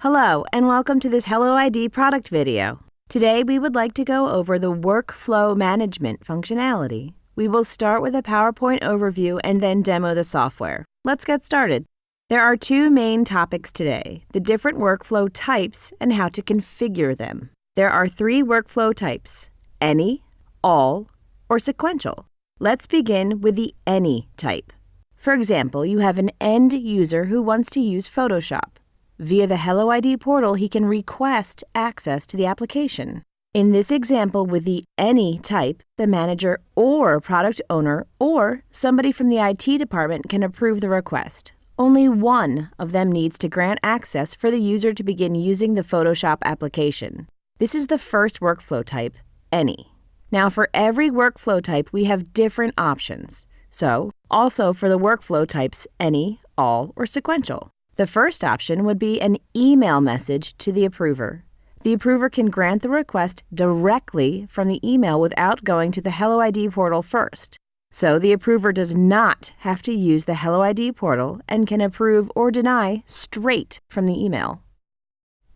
Hello, and welcome to this HelloID product video. Today, we would like to go over the workflow management functionality. We will start with a PowerPoint overview and then demo the software. Let's get started. There are two main topics today, the different workflow types and how to configure them. There are three workflow types, any, all, or sequential. Let's begin with the any type. For example, you have an end user who wants to use Photoshop. Via the HelloID portal, he can request access to the application. In this example with the any type, the manager or product owner or somebody from the IT department can approve the request. Only one of them needs to grant access for the user to begin using the Photoshop application. This is the first workflow type, any. Now for every workflow type, we have different options. So, also for the workflow types any, all, or sequential. The first option would be an email message to the approver. The approver can grant the request directly from the email without going to the HelloID portal first. So the approver does not have to use the HelloID portal and can approve or deny straight from the email.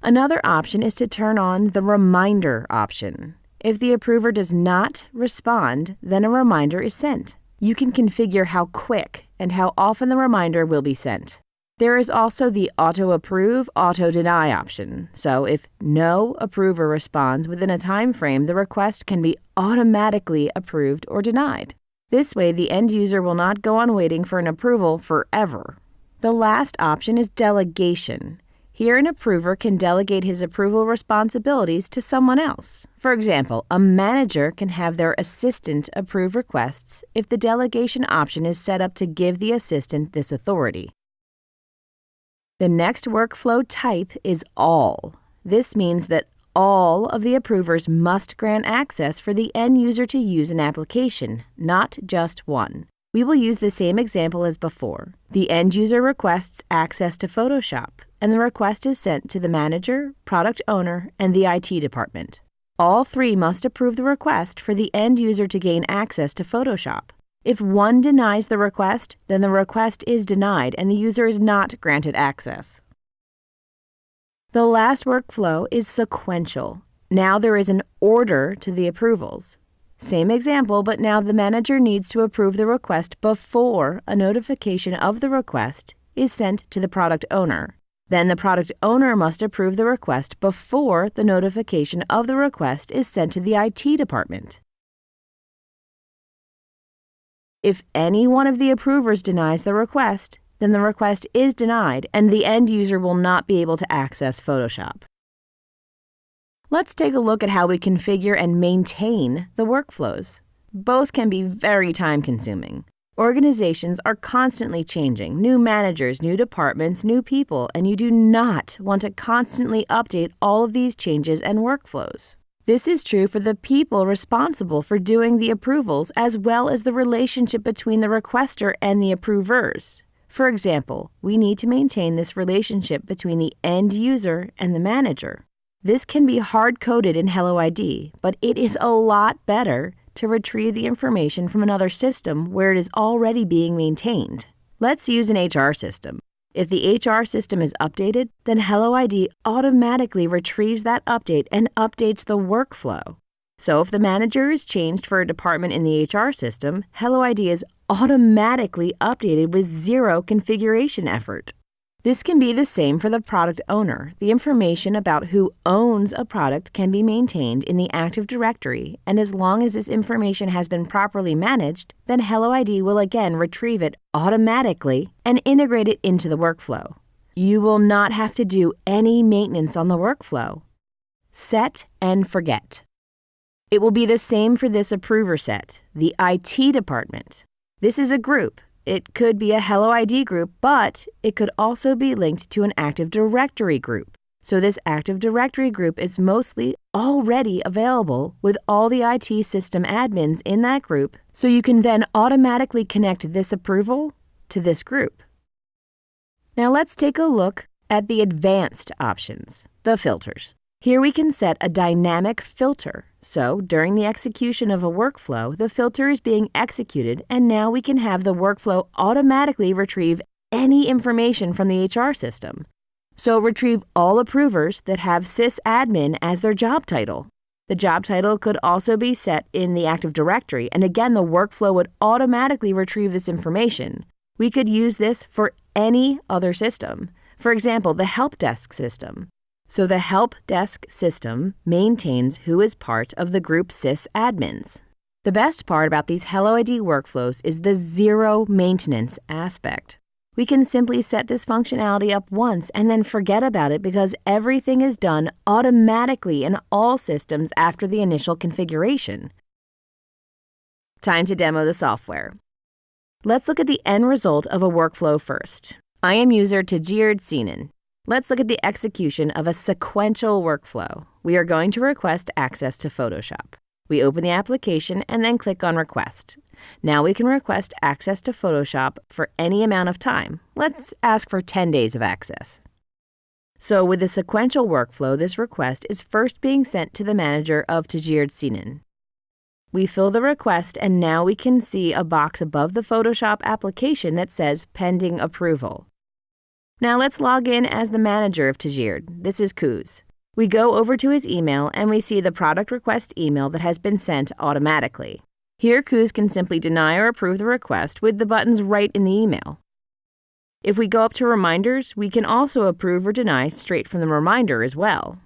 Another option is to turn on the reminder option. If the approver does not respond, then a reminder is sent. You can configure how quick and how often the reminder will be sent. There is also the auto-approve, auto-deny option. So if no approver responds within a time frame, the request can be automatically approved or denied. This way, the end user will not go on waiting for an approval forever. The last option is delegation. Here, an approver can delegate his approval responsibilities to someone else. For example, a manager can have their assistant approve requests if the delegation option is set up to give the assistant this authority. The next workflow type is all. This means that all of the approvers must grant access for the end user to use an application, not just one. We will use the same example as before. The end user requests access to Photoshop, and the request is sent to the manager, product owner, and the IT department. All three must approve the request for the end user to gain access to Photoshop. If one denies the request, then the request is denied and the user is not granted access. The last workflow is sequential. Now there is an order to the approvals. Same example, but now the manager needs to approve the request before a notification of the request is sent to the product owner. Then the product owner must approve the request before the notification of the request is sent to the IT department. If any one of the approvers denies the request, then the request is denied and the end user will not be able to access Photoshop. Let's take a look at how we configure and maintain the workflows. Both can be very time-consuming. Organizations are constantly changing, new managers, new departments, new people, and you do not want to constantly update all of these changes and workflows. This is true for the people responsible for doing the approvals as well as the relationship between the requester and the approvers. For example, we need to maintain this relationship between the end user and the manager. This can be hard-coded in HelloID, but it is a lot better to retrieve the information from another system where it is already being maintained. Let's use an HR system. If the HR system is updated, then HelloID automatically retrieves that update and updates the workflow. So if the manager is changed for a department in the HR system, HelloID is automatically updated with zero configuration effort. This can be the same for the product owner. The information about who owns a product can be maintained in the Active Directory, and as long as this information has been properly managed, then HelloID will again retrieve it automatically and integrate it into the workflow. You will not have to do any maintenance on the workflow. Set and forget. It will be the same for this approver set, the IT department. This is a group. It could be a HelloID group, but it could also be linked to an Active Directory group. So this Active Directory group is mostly already available with all the IT system admins in that group, so you can then automatically connect this approval to this group. Now let's take a look at the advanced options, the filters. Here we can set a dynamic filter. So during the execution of a workflow, the filter is being executed, and now we can have the workflow automatically retrieve any information from the HR system. So retrieve all approvers that have sysadmin as their job title. The job title could also be set in the Active Directory, and again, the workflow would automatically retrieve this information. We could use this for any other system. For example, the help desk system. So the help desk system maintains who is part of the group sysadmins. The best part about these HelloID workflows is the zero maintenance aspect. We can simply set this functionality up once and then forget about it because everything is done automatically in all systems after the initial configuration. Time to demo the software. Let's look at the end result of a workflow first. I am user Tajir Sinan. Let's look at the execution of a sequential workflow. We are going to request access to Photoshop. We open the application and then click on Request. Now we can request access to Photoshop for any amount of time. Let's ask for 10 days of access. So with the sequential workflow, this request is first being sent to the manager of Tajir Sinan. We fill the request and now we can see a box above the Photoshop application that says Pending Approval. Now let's log in as the manager of Tajir. This is Kuz. We go over to his email and we see the product request email that has been sent automatically. Here, Kuz can simply deny or approve the request with the buttons right in the email. If we go up to reminders, we can also approve or deny straight from the reminder as well.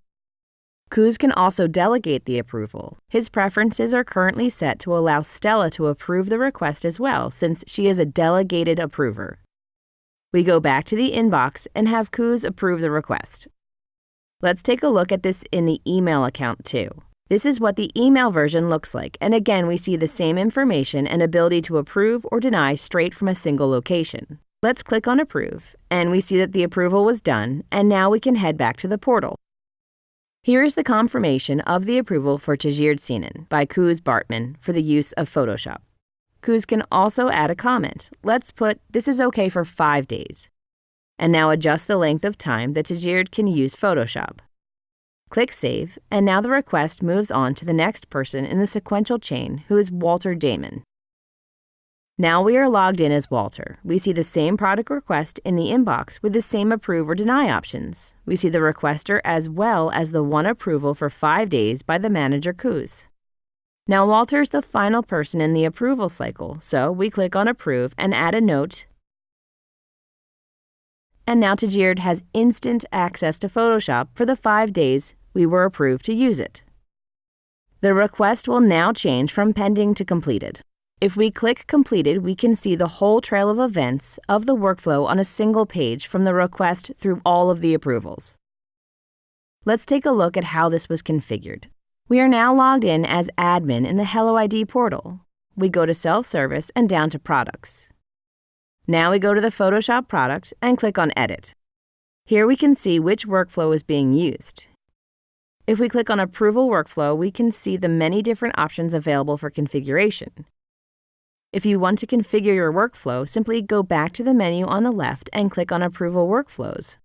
Kuz can also delegate the approval. His preferences are currently set to allow Stella to approve the request as well, since she is a delegated approver. We go back to the inbox and have Kuz approve the request. Let's take a look at this in the email account too. This is what the email version looks like, and again we see the same information and ability to approve or deny straight from a single location. Let's click on Approve, and we see that the approval was done, and now we can head back to the portal. Here is the confirmation of the approval for Tajir Sinan by Kuz Bartman for the use of Photoshop. Kuz can also add a comment. Let's put, "This is okay for 5 days." And now adjust the length of time that Tajir can use Photoshop. Click Save, and now the request moves on to the next person in the sequential chain, who is Walter Damon. Now we are logged in as Walter. We see the same product request in the inbox with the same approve or deny options. We see the requester as well as the one approval for 5 days by the manager Kuz. Now Walter is the final person in the approval cycle, so we click on Approve and add a note. And now Tajir has instant access to Photoshop for the 5 days we were approved to use it. The request will now change from pending to completed. If we click Completed, we can see the whole trail of events of the workflow on a single page from the request through all of the approvals. Let's take a look at how this was configured. We are now logged in as admin in the HelloID portal. We go to Self-Service and down to Products. Now we go to the Photoshop product and click on Edit. Here we can see which workflow is being used. If we click on Approval Workflow, we can see the many different options available for configuration. If you want to configure your workflow, simply go back to the menu on the left and click on Approval Workflows.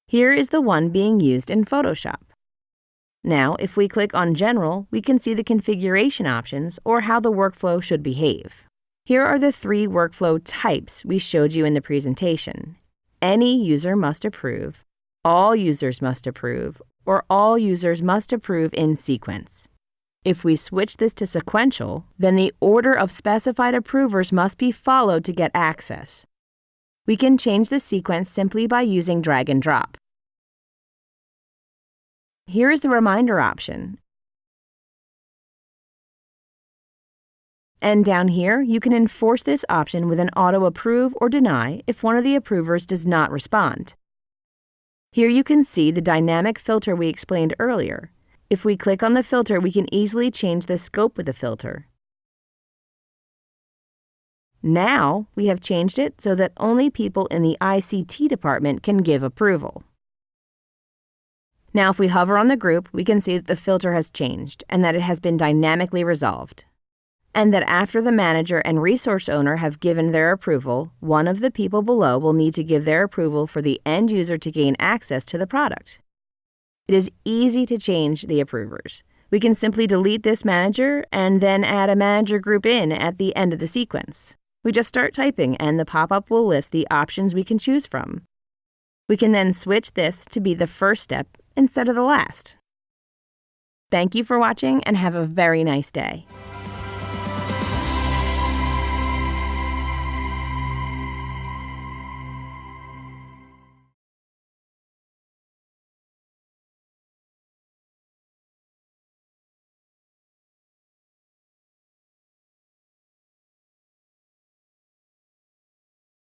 Here is the one being used in Photoshop. Now, if we click on General, we can see the configuration options or how the workflow should behave. Here are the 3 workflow types we showed you in the presentation. Any user must approve, all users must approve, or all users must approve in sequence. If we switch this to sequential, then the order of specified approvers must be followed to get access. We can change the sequence simply by using drag and drop. Here is the reminder option. And down here, you can enforce this option with an auto approve or deny if one of the approvers does not respond. Here you can see the dynamic filter we explained earlier. If we click on the filter, we can easily change the scope of the filter. Now, we have changed it so that only people in the ICT department can give approval. Now, if we hover on the group, we can see that the filter has changed and that it has been dynamically resolved. And that after the manager and resource owner have given their approval, one of the people below will need to give their approval for the end user to gain access to the product. It is easy to change the approvers. We can simply delete this manager and then add a manager group in at the end of the sequence. We just start typing and the pop-up will list the options we can choose from. We can then switch this to be the first step instead of the last. Thank you for watching and have a very nice day.